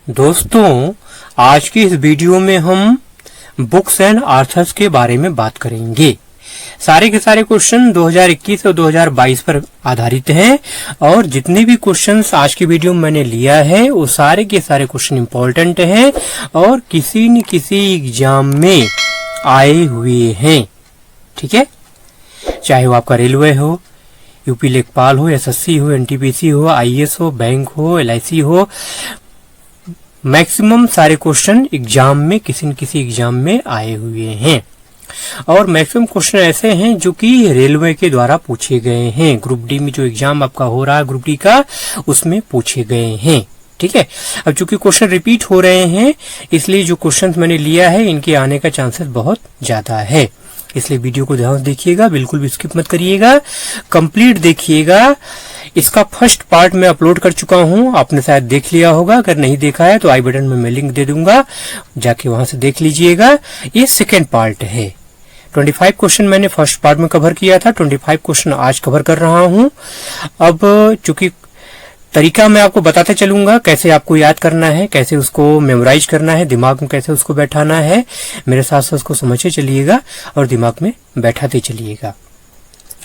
दोस्तों, आज की इस वीडियो में हम बुक्स एंड आर्थर्स के बारे में बात करेंगे। सारे के सारे क्वेश्चन 2021 और 2022 पर आधारित हैं और जितने भी क्वेश्चंस आज की वीडियो में मैंने लिया है वो सारे के सारे क्वेश्चन इंपॉर्टेंट हैं और किसी न किसी एग्जाम में आए हुए हैं। ठीक है, चाहे वो आपका रेलवे हो, यूपी लेखपाल हो, एसएससी हो, एनटीपीसी हो, आईएएस हो, बैंक हो, एलआईसी हो, मैक्सिमम सारे क्वेश्चन एग्जाम में किसी न किसी एग्जाम में आए हुए हैं और मैक्सिमम क्वेश्चन ऐसे हैं जो कि रेलवे के द्वारा पूछे गए हैं। ग्रुप डी में जो एग्जाम आपका हो रहा है ग्रुप डी का, उसमें पूछे गए हैं। ठीक है, अब चूंकि क्वेश्चन रिपीट हो रहे हैं इसलिए जो क्वेश्चन मैंने लिया है इनके आने का चांसेस बहुत ज्यादा है, इसलिए वीडियो को ध्यान से देखिएगा, बिल्कुल भी स्किप मत करिएगा, कंप्लीट देखिएगा। इसका फर्स्ट पार्ट मैं अपलोड कर चुका हूं, आपने शायद देख लिया होगा, अगर नहीं देखा है तो आई बटन में मैं लिंक दे दूंगा, जाके वहां से देख लीजिएगा। ये सेकेंड पार्ट है। 25 क्वेश्चन मैंने फर्स्ट पार्ट में कवर किया था, 25 क्वेश्चन आज कवर कर रहा हूं। अब चूंकि तरीका मैं आपको बताते चलूंगा कैसे आपको याद करना है, कैसे उसको मेमोराइज करना है, दिमाग में कैसे उसको बैठाना है, मेरे साथ साथ उसको समझते चलिएगा और दिमाग में बैठाते चलिएगा।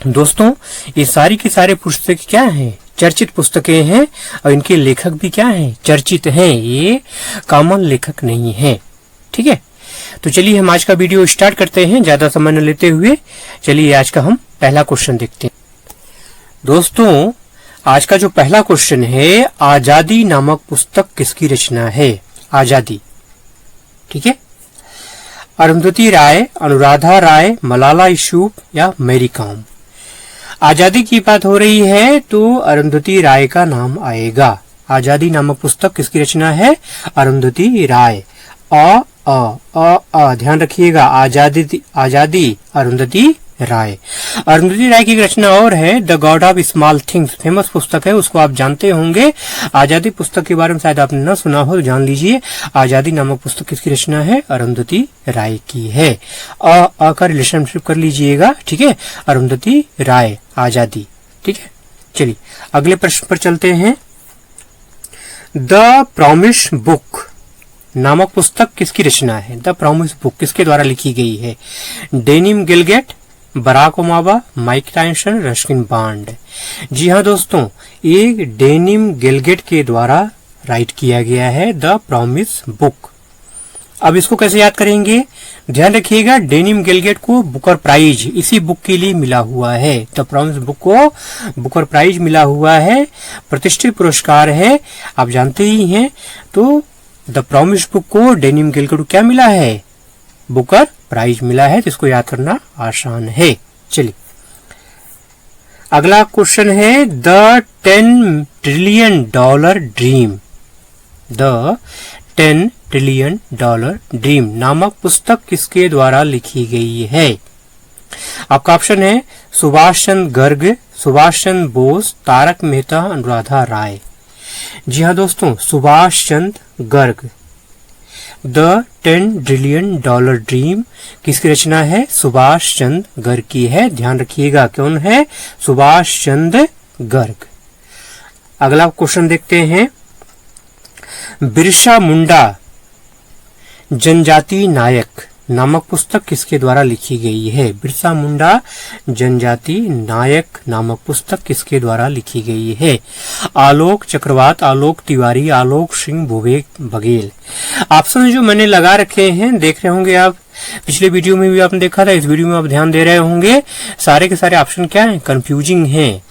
दोस्तों, ये सारी की सारे पुस्तक क्या हैं? चर्चित पुस्तकें हैं और इनके लेखक भी क्या हैं? चर्चित हैं, ये कॉमन लेखक नहीं है। ठीक है, तो चलिए हम आज का वीडियो स्टार्ट करते हैं ज्यादा समय न लेते हुए। चलिए आज का हम पहला क्वेश्चन देखते हैं। दोस्तों, आज का जो पहला क्वेश्चन है, आजादी नामक पुस्तक किसकी रचना है? आजादी। ठीक है, अरुंधति राय, अनुराधा राय, मलाला यूसुफ या मैरी कॉम। आजादी की बात हो रही है तो अरुंधति राय का नाम आएगा। आजादी नामक पुस्तक किसकी रचना है? अरुंधति राय। ध्यान रखिएगा, आजादी अरुंधति राय। अरुंधति राय की रचना और है the God of small things, famous पुस्तक है, उसको आप जानते होंगे। आजादी पुस्तक के बारे में शायद आपने न सुना हो, जान लीजिए। आजादी नामक पुस्तक किसकी रचना है? अरुंधति राय की है। अ का रिलेशनशिप कर लीजिएगा। ठीक है, अरुंधति राय, आजादी। ठीक है, चलिए अगले प्रश्न पर चलते हैं। द प्रॉमिस बुक नामक पुस्तक किसकी रचना है? द प्रॉमिस बुक किसके द्वारा लिखी गई है? डेनिम गिलगेट, Barack Obama, Mike Tyson, Ruskin Bond. जी हाँ दोस्तों, ये डेनिम गिलगेट के द्वारा राइट किया गया है द प्रॉमिस बुक। अब इसको कैसे याद करेंगे? ध्यान रखिएगा, डेनिम गिलगेट को बुकर प्राइज इसी बुक के लिए मिला हुआ है। द प्रॉमिस बुक को बुकर प्राइज मिला हुआ है, प्रतिष्ठित पुरस्कार है, आप जानते ही हैं। तो द प्रॉमिस बुक को डेनिम गिलगेट को क्या मिला है? बुकर प्राइज मिला है, तो इसको याद करना आसान है। चलिए अगला क्वेश्चन है the $10 trillion dream. The $10 trillion dream नामक पुस्तक किसके द्वारा लिखी गई है? आपका ऑप्शन है सुभाष चंद्र गर्ग, सुभाष चंद्र बोस, तारक मेहता, अनुराधा राय। जी हाँ दोस्तों, Subhash Chandra Garg. The $10 trillion dream किसकी रचना है? सुभाष चंद्र गर्ग की है। ध्यान रखिएगा, कौन है? सुभाष चंद्र गर्ग। अगला क्वेश्चन देखते हैं। बिरसा मुंडा जनजाति नायक नामक पुस्तक किसके द्वारा लिखी गई है? बिरसा मुंडा जनजाति नायक नामक पुस्तक किसके द्वारा लिखी गई है? आलोक चक्रवात, आलोक तिवारी, आलोक सिंह बघेल। ऑप्शन जो मैंने लगा रखे हैं देख रहे होंगे आप, पिछले वीडियो में भी आपने देखा था, इस वीडियो में आप ध्यान दे रहे होंगे। सारे के सारे ऑप्शन क्या है? कंफ्यूजिंग हैं।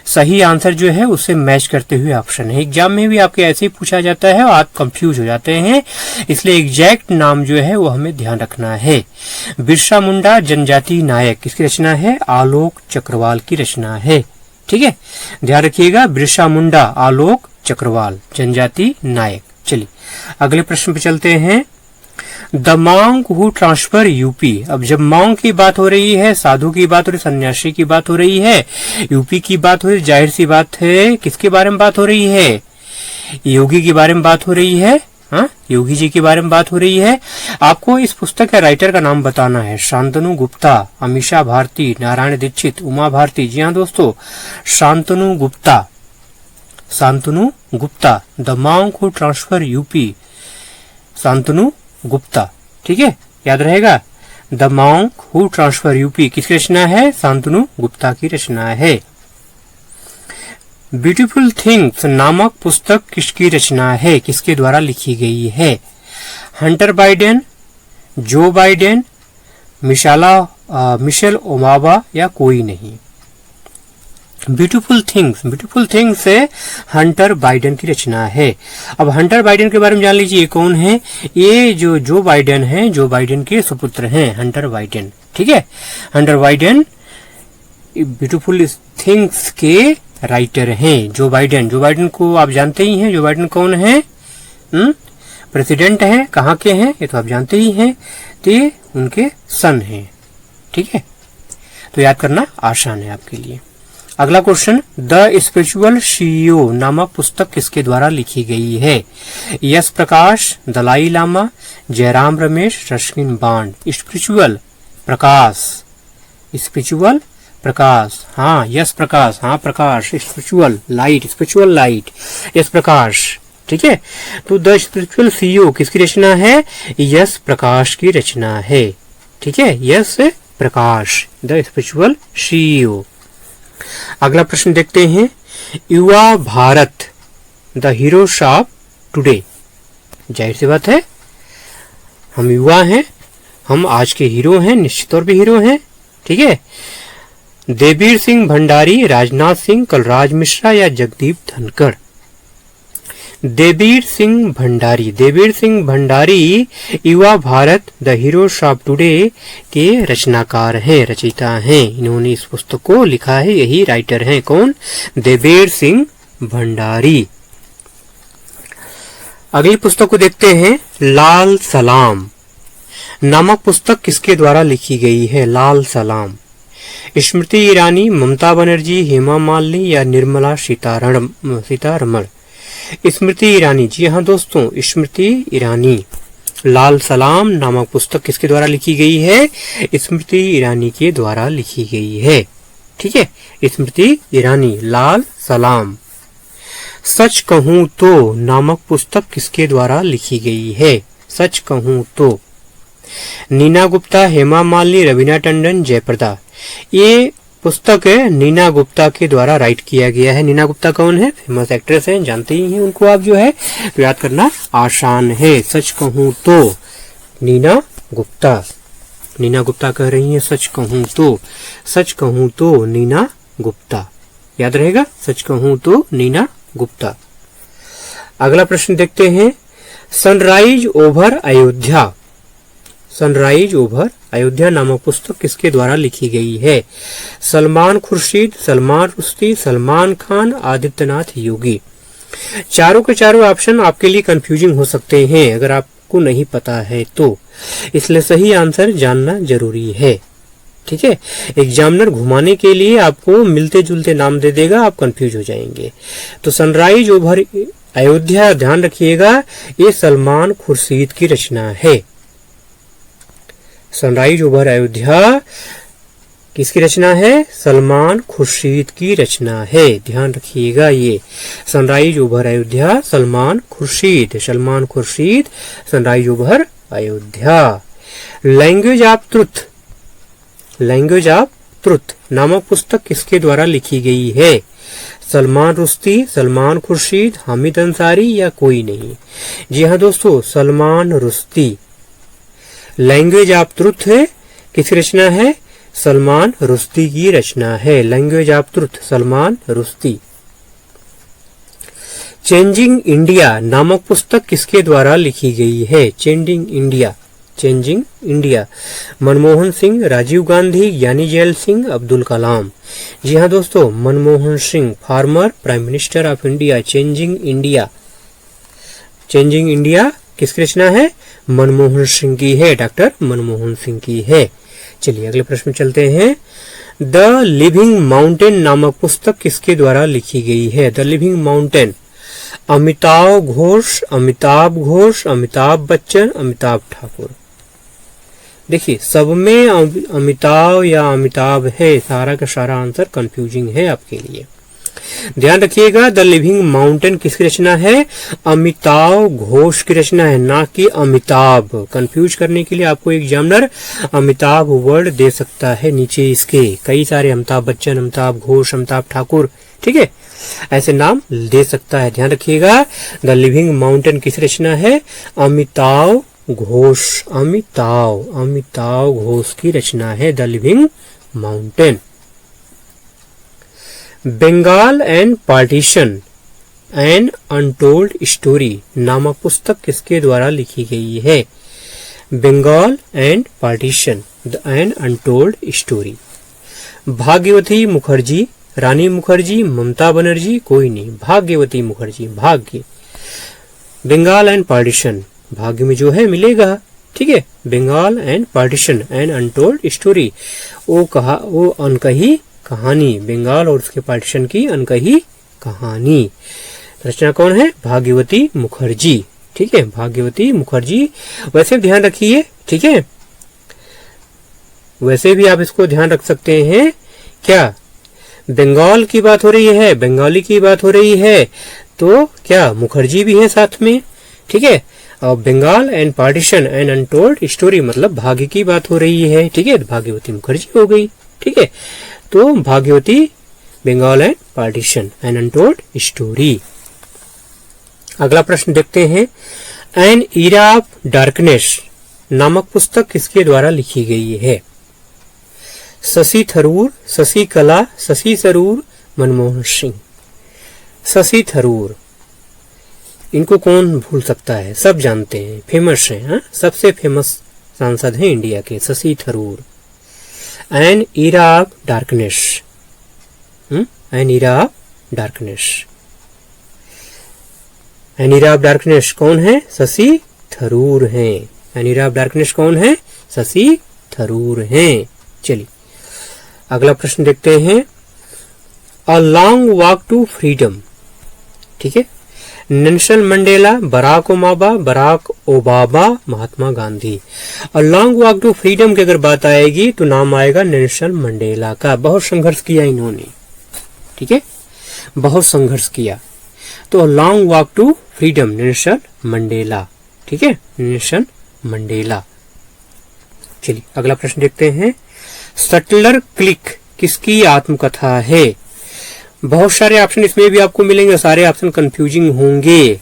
सही आंसर जो है उससे मैच करते हुए ऑप्शन है। एग्जाम में भी आपके ऐसे ही पूछा जाता है और आप कंफ्यूज हो जाते हैं, इसलिए एग्जैक्ट नाम जो है वो हमें ध्यान रखना है। बिरसा मुंडा जनजाति नायक किसकी रचना है? आलोक चक्रवाल की रचना है। ठीक है, ध्यान रखिएगा, बिरसा मुंडा, आलोक चक्रवाल, जनजाति नायक। चलिए अगले प्रश्न पे चलते हैं। The monk who transfer UP. अब जब मॉन्क की बात हो रही है, साधु की बात हो रही है, सन्यासी की बात हो रही है, यूपी की बात हो रही है, जाहिर सी बात है किसके बारे में बात हो रही है? योगी के बारे में बात हो रही है। हाँ, योगी जी के बारे में बात हो रही है। आपको इस पुस्तक के राइटर का नाम बताना है। शांतनु गुप्ता, अमीषा भारती, नारायण दीक्षित, उमा भारती। जी हाँ दोस्तों, Shantanu Gupta. Shantanu Gupta. The monk who transfer UP, Shantanu Gupta. ठीक है, याद रहेगा। The monk who transfer UP किसकी रचना है? शांतनु गुप्ता की रचना है। ब्यूटीफुल थिंग्स नामक पुस्तक किसकी रचना है? किसके द्वारा लिखी गई है? Hunter Biden, Joe Biden, Michelle Obama या कोई नहीं? ब्यूटीफुल थिंग्स से हंटर बाइडेन की रचना है। अब हंटर बाइडेन के बारे में जान लीजिए, कौन है ये? जो बाइडेन है, जो बाइडेन के सुपुत्र हैं, हंटर बाइडेन। ठीक है, हंटर बाइडेन ब्यूटीफुल थिंग्स के राइटर हैं। जो बाइडेन को आप जानते ही हैं। जो बाइडेन कौन है? प्रेसिडेंट है। कहाँ के हैं ये तो आप जानते ही हैं। तो ये उनके सन हैं। ठीक है, तो याद करना आसान है आपके लिए। अगला क्वेश्चन, द स्पिरिचुअल सीईओ नामक पुस्तक किसके द्वारा लिखी गई है? यश प्रकाश, दलाई लामा, जयराम रमेश, रश्मिन बांड। स्पिरिचुअल प्रकाश, हाँ यश प्रकाश, हाँ प्रकाश, स्पिरिचुअल लाइट, यश प्रकाश। ठीक है, तो द स्पिरिचुअल सीईओ किसकी रचना है? यश प्रकाश की रचना है। ठीक है, यश प्रकाश, द स्पिरिचुअल सीईओ। अगला प्रश्न देखते हैं, युवा Bharat the heroes of today. जाहिर सी बात है, हम युवा हैं, हम आज के हीरो हैं, निश्चित तौर पे हीरो हैं। ठीक है, देवीर सिंह भंडारी, राजनाथ सिंह, कलराज मिश्रा या जगदीप धनखड़? देवीर सिंह भंडारी युवा Bharat the heroes of today के रचनाकार हैं, रचयिता हैं। इन्होंने इस पुस्तक को लिखा है, यही राइटर हैं। कौन? देवीर सिंह भंडारी। अगली पुस्तक को देखते हैं, लाल सलाम नामक पुस्तक किसके द्वारा लिखी गई है? लाल सलाम। स्मृति ईरानी, ममता बनर्जी, हेमा मालिनी या निर्मला सीतारमण? स्मृति ईरानी। जी हाँ दोस्तों, स्मृति ईरानी। लाल सलाम नामक पुस्तक किसके द्वारा लिखी गई है? स्मृति ईरानी के द्वारा लिखी गई है। ठीक है, स्मृति ईरानी। लाल सलाम। सच कहूं तो नामक पुस्तक किसके द्वारा लिखी गई है? सच कहूं तो। नीना गुप्ता, हेमा मालिनी, रवीना टंडन, जयप्रदा। ये पुस्तक नीना गुप्ता के द्वारा राइट किया गया है। नीना गुप्ता कौन है? फेमस एक्ट्रेस हैं, जानते ही हैं उनको आप, जो है तो याद करना आसान है। सच कहूं तो नीना गुप्ता कह रही हैं सच कहूं तो नीना गुप्ता। याद रहेगा, सच कहूं तो नीना गुप्ता। अगला प्रश्न देखते हैं, सनराइज ओवर अयोध्या नामक पुस्तक किसके द्वारा लिखी गई है? सलमान खुर्शीद, सलमान रुश्दी, सलमान खान, आदित्यनाथ योगी। चारों के चारों ऑप्शन आपके लिए कंफ्यूजिंग हो सकते हैं अगर आपको नहीं पता है तो, इसलिए सही आंसर जानना जरूरी है। ठीक है, एग्जामिनर घुमाने के लिए आपको मिलते जुलते नाम दे देगा, आप कंफ्यूज हो जाएंगे। तो सनराइज ओवर अयोध्या, ध्यान रखिएगा, ये सलमान खुर्शीद की रचना है। सनराइज ओवर अयोध्या किसकी रचना है? सलमान खुर्शीद की रचना है। ध्यान रखिएगा, ये sunrise over Ayodhya Salman Khurshid, sunrise over Ayodhya. Language of truth नामक पुस्तक किसके द्वारा लिखी गई है? सलमान रुश्दी, सलमान खुर्शीद, हामिद अंसारी या कोई नहीं? जी हाँ दोस्तों, Salman Rushdie. Language of truth है, किसकी रचना है? सलमान रुश्दी की रचना है। Language of truth, Salman Rushdie. Changing India नामक पुस्तक किसके द्वारा लिखी गई है? Changing India. मनमोहन सिंह, राजीव गांधी, ज्ञानी जैल सिंह, अब्दुल कलाम। जी हाँ दोस्तों, Manmohan Singh, former prime minister of India. Changing India किसकी रचना है? मनमोहन सिंह की है, डॉक्टर मनमोहन सिंह की है। चलिए अगले प्रश्न में चलते हैं। द लिविंग माउंटेन नामक पुस्तक किसके द्वारा लिखी गई है? The living mountain. Amitabh Ghosh, Amitabh Bachchan, Amitabh Thakur. देखिए, सब में अमिताभ या अमिताभ है, सारा का सारा आंसर कंफ्यूजिंग है आपके लिए। ध्यान रखिएगा, द लिविंग माउंटेन किसकी रचना है? अमिताव घोष की रचना है, ना कि अमिताभ। कंफ्यूज करने के लिए आपको एग्जामिनर अमिताभ वर्ड दे सकता है नीचे इसके, कई सारे अमिताभ बच्चन, अमिताभ घोष, अमिताभ ठाकुर, ठीक है, ऐसे नाम दे सकता है। ध्यान रखिएगा, द लिविंग माउंटेन किस रचना है? अमिताव घोष, अमिताव घोष की रचना है the living mountain. Bengal and partition an untold story नामक पुस्तक किसके द्वारा लिखी गई है? Bengal and partition an untold story. Bhagyavati Mukherjee, Rani Mukherjee, Mamata Banerjee, कोई नहीं, भाग्यवती मुखर्जी, भाग्य। बंगाल एंड पार्टीशन, भाग्य में जो है मिलेगा, ठीक है। Bengal and partition an untold story, वो अनकही कहानी, बंगाल और उसके पार्टीशन की अनकही कहानी। रचना कौन है? भाग्यवती मुखर्जी, ठीक है, भाग्यवती मुखर्जी। वैसे ध्यान रखिए, ठीक है, वैसे भी आप इसको ध्यान रख सकते हैं। क्या बंगाल की बात हो रही है, बंगाली की बात हो रही है, तो क्या मुखर्जी भी है साथ में, ठीक है। और Bengal and partition and untold story मतलब भाग्य की बात हो रही है, ठीक है, भाग्यवती मुखर्जी हो गई, ठीक है। तो Bhagyavati, Bengal and partition and untold story. अगला प्रश्न देखते हैं, एन इरा ऑफ डार्कनेस नामक पुस्तक किसके द्वारा लिखी गई है? शशि थरूर, शशि कला, शशि थरूर, मनमोहन सिंह। शशि थरूर, इनको कौन भूल सकता है, सब जानते हैं, फेमस हैं, हाँ? सबसे फेमस सांसद हैं इंडिया के Shashi Tharoor. N era of darkness, N era of darkness, N era of darkness कौन है? शशि थरूर हैं। एन इरा ऑफ डार्कनेस कौन है? शशि थरूर हैं। चलिए अगला प्रश्न देखते हैं, a long walk to freedom, ठीक है, Nelson Mandela, Barack Obama, Mahatma Gandhi. और लॉन्ग वॉक टू फ्रीडम की अगर बात आएगी तो नाम आएगा नेल्सन मंडेला का। बहुत संघर्ष किया इन्होंने, ठीक है, बहुत संघर्ष किया। तो long walk to freedom, Nelson Mandela, ठीक है, नेल्सन मंडेला। चलिए अगला प्रश्न देखते हैं, सटलर क्लिक किसकी आत्मकथा है? बहुत सारे ऑप्शन इसमें भी आपको मिलेंगे, सारे ऑप्शन कंफ्यूजिंग होंगे।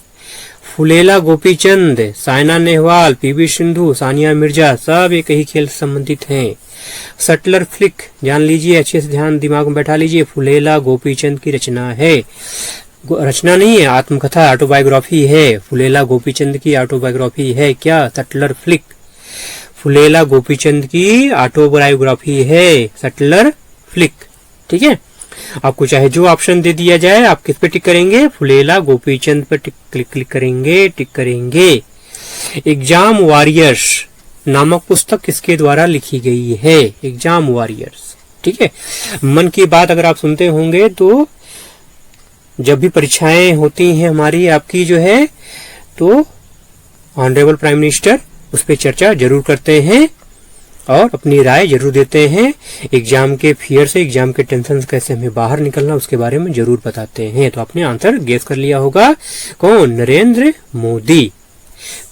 फुलेला गोपीचंद, साइना नेहवाल, पीवी सिंधु, सानिया मिर्जा, सब एक ही खेल से संबंधित हैं। सटलर फ्लिक जान लीजिए, अच्छे से ध्यान दिमाग में बैठा लीजिए, फुलेला गोपीचंद की रचना है, रचना नहीं है, आत्मकथा, ऑटोबायोग्राफी है। फुलेला गोपीचंद की ऑटोबायोग्राफी है क्या? सटलर फ्लिक, फुलेला गोपीचंद की ऑटोबायोग्राफी है सटलर फ्लिक, ठीक है। आपको चाहे जो ऑप्शन दे दिया जाए, आप किस पे टिक करेंगे? फुलेला गोपीचंद पर क्लिक करेंगे, टिक करेंगे। एग्जाम वॉरियर्स नामक पुस्तक किसके द्वारा लिखी गई है? एग्जाम वॉरियर्स, ठीक है। मन की बात अगर आप सुनते होंगे तो जब भी परीक्षाएं होती हैं हमारी, आपकी जो है, तो ऑनरेबल प्राइम मिनिस्टर उस पर चर्चा जरूर करते हैं और अपनी राय जरूर देते हैं। एग्जाम के फियर से, एग्जाम के टेंशन से कैसे हमें बाहर निकलना, उसके बारे में जरूर बताते हैं। तो आपने आंसर गेस कर लिया होगा, कौन? Narendra Modi,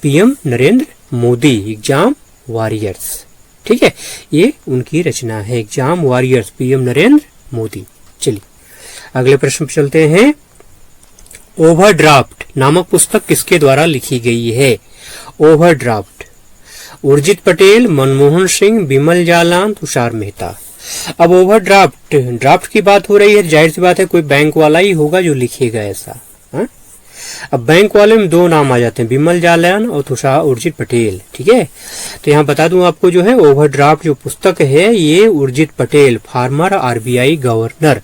PM Narendra Modi, exam warriors, ठीक है, ये उनकी रचना है, exam warriors, PM Narendra Modi. चलिए अगले प्रश्न पर चलते हैं, ओवरड्राफ्ट नामक पुस्तक किसके द्वारा लिखी गई है? ओवरड्राफ्ट, उर्जित पटेल, मनमोहन सिंह, बिमल जालान, तुषार मेहता। अब ओवरड्राफ्ट, ड्राफ्ट की बात हो रही है, जाहिर सी बात है कोई बैंक वाला ही होगा जो लिखेगा ऐसा, हा? अब बैंक वाले में दो नाम आ जाते हैं, बिमल जालान और तुषार उर्जित पटेल, ठीक है। तो यहाँ बता दूं आपको, जो है ओवरड्राफ्ट जो पुस्तक है ये Urjit Patel, farmer RBI governor,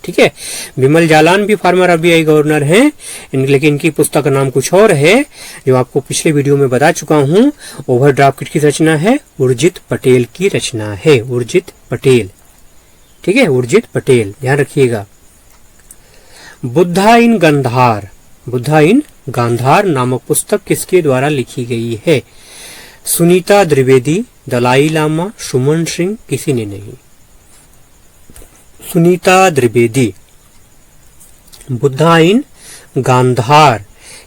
ठीक है। बिमल जालान भी फार्मर आरबीआई गवर्नर हैं, लेकिन इनकी पुस्तक का नाम कुछ और है, जो आपको पिछले वीडियो में बता चुका हूं। ओवरड्राफ्ट किसकी रचना है? उर्जित पटेल की रचना है, उर्जित पटेल, ठीक है, उर्जित पटेल, ध्यान रखिएगा। बुद्धा इन गांधार, बुद्धा इन गांधार नामक पुस्तक किसके द्वारा लिखी गई है? सुनीता द्विवेदी, दलाई लामा, सुमन सिंह, किसी ने नहीं। सुनीता द्विवेदी, बुद्धा इन गांधार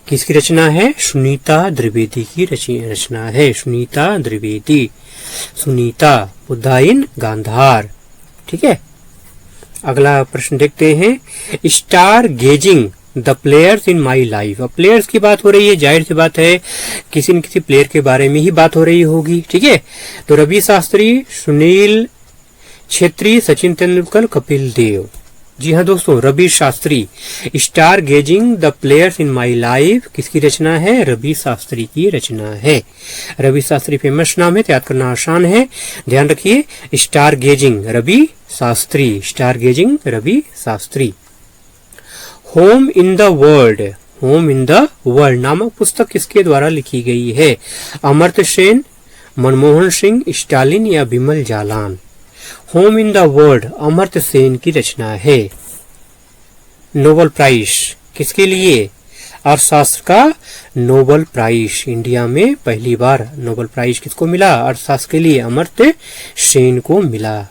किसकी रचना है? सुनीता द्विवेदी की रचना है। सुनीता द्विवेदी, सुनीता, बुद्धा इन गांधार। ठीक है, अगला प्रश्न देखते हैं। Star gazing the players in my life. अब प्लेयर्स की बात हो रही है, जाहिर सी बात है किसी न किसी प्लेयर के बारे में ही बात हो रही होगी। ठीक है, तो रवि शास्त्री, सुनील छेत्री, सचिन तेंदुलकर, कपिल देव। जी हाँ दोस्तों, Ravi Shastri. Star gazing the players in my life किसकी रचना है? रवि शास्त्री की रचना है। रवि शास्त्री फेमस नाम है, याद करना आसान है, ध्यान रखिए। Star gazing Ravi Shastri, star gazing Ravi Shastri. Home in the world, home in the world नामक पुस्तक किसके द्वारा लिखी गई है? अमर्त्य सेन, मनमोहन सिंह, स्टालिन या Bimal Jalan. Home in the world Amartya Sen की रचना है। नोबेल प्राइज किसके लिए? अर्थशास्त्र का नोबेल प्राइज, इंडिया में पहली बार नोबेल प्राइज किसको मिला? अर्थशास्त्र के लिए अमर्त्य सेन को मिला।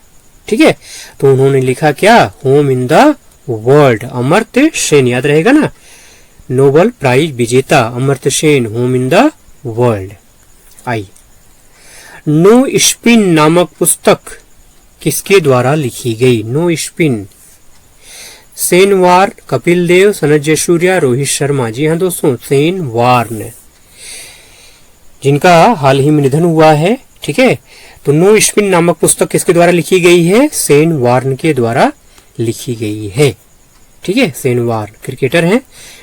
ठीक है, तो उन्होंने लिखा क्या? Home in the world, Amartya Sen, याद रहेगा ना, नोबेल प्राइज विजेता Amartya Sen, home in the world. I no spin नामक पुस्तक किसके द्वारा लिखी गई? No spin, Shane Warne, Kapil Dev, Sanath Jayasuriya, Rohit Sharma. जी हाँ दोस्तों, सेन वार्न, जिनका हाल ही में निधन हुआ है। ठीक है, तो नो स्पिन नामक पुस्तक किसके द्वारा लिखी गई है? सेन वार्न के द्वारा लिखी गई है। ठीक है, सेन वार्न क्रिकेटर हैं,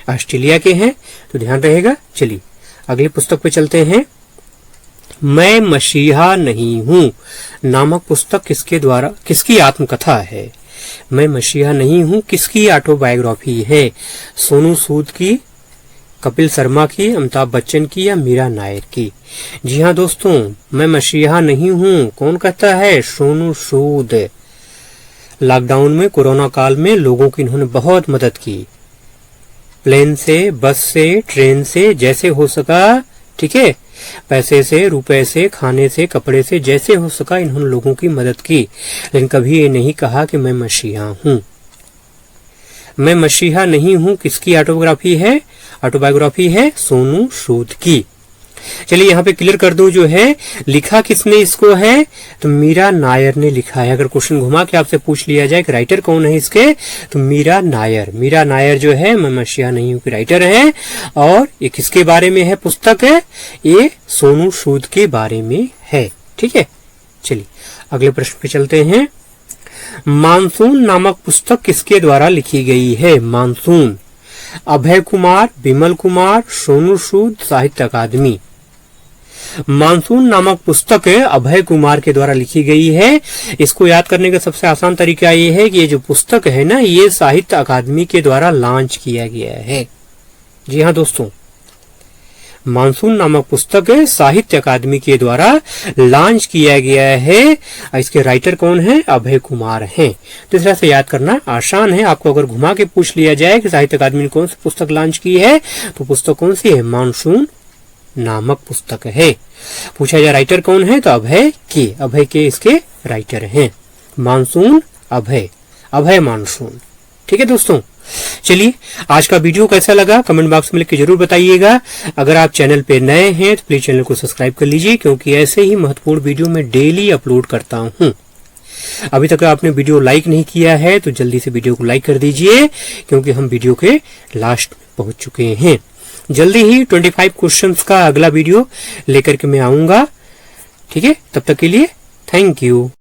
ऑस्ट्रेलिया के हैं, तो ध्यान रहेगा। चलिए अगली पुस्तक पे चलते हैं। मैं मसीहा नहीं हूं नामक पुस्तक किसके द्वारा, किसकी आत्मकथा है? मैं मसीहा नहीं हूं किसकी ऑटोबायोग्राफी है? सोनू सूद की, कपिल शर्मा की, अमिताभ बच्चन की या मीरा नायर की? जी हाँ दोस्तों, मैं मसीहा नहीं हूं कौन कहता है? सोनू सूद। लॉकडाउन में, कोरोना काल में लोगों की इन्होंने बहुत मदद की, प्लेन से, बस से, ट्रेन से, जैसे हो सका। ठीक है, पैसे से, रुपए से, खाने से, कपड़े से, जैसे हो सका इन्होंने लोगों की मदद की, लेकिन कभी ये नहीं कहा कि मैं मसीहा हूं। मैं मसीहा नहीं हूं किसकी ऑटोबायोग्राफी है? ऑटोबायोग्राफी है सोनू सूद की। चलिए यहाँ पे क्लियर कर दूं, जो है लिखा किसने इसको है? तो मीरा नायर ने लिखा है। अगर क्वेश्चन घुमा के आपसे पूछ लिया जाए कि राइटर कौन है इसके, तो मीरा नायर। मीरा नायर जो है मैं मसीहा नहीं हूं की राइटर है, और ये किसके बारे में है पुस्तक है? ये सोनू सूद के बारे में है। ठीक है, चलिए अगले प्रश्न पे चलते हैं। मानसून नामक पुस्तक किसके द्वारा लिखी गई है? मानसून, अभय कुमार, विमल कुमार, सोनू सूद, साहित्य अकादमी। मानसून नामक पुस्तक अभय कुमार के द्वारा लिखी गई है। इसको याद करने का सबसे आसान तरीका ये है कि ये जो पुस्तक है ना, ये साहित्य अकादमी के द्वारा लॉन्च किया गया है। जी हाँ दोस्तों, मानसून नामक पुस्तक साहित्य अकादमी के द्वारा लॉन्च किया गया है। इसके राइटर कौन है? अभय कुमार हैं। तो इस तरह से याद करना आसान है। आपको अगर घुमा के पूछ लिया जाए कि साहित्य अकादमी ने कौन सी पुस्तक लॉन्च की है, तो पुस्तक कौन सी है? मानसून नामक पुस्तक है। पूछा जाए राइटर कौन है, तो अभय के इसके राइटर हैं। मानसून, अभय, अभय मानसून। ठीक है दोस्तों, चलिए आज का वीडियो कैसा लगा कमेंट बॉक्स में लिख के जरूर बताइएगा। अगर आप चैनल पे नए हैं तो प्लीज चैनल को सब्सक्राइब कर लीजिए, क्योंकि ऐसे ही महत्वपूर्ण वीडियो मैं डेली अपलोड करता हूँ। अभी तक आपने वीडियो लाइक नहीं किया है तो जल्दी से वीडियो को लाइक कर दीजिए, क्योंकि हम वीडियो के लास्ट में पहुंच चुके हैं। जल्दी ही 25 क्वेश्चंस का अगला वीडियो लेकर के मैं आऊंगा। ठीक है, तब तक के लिए थैंक यू।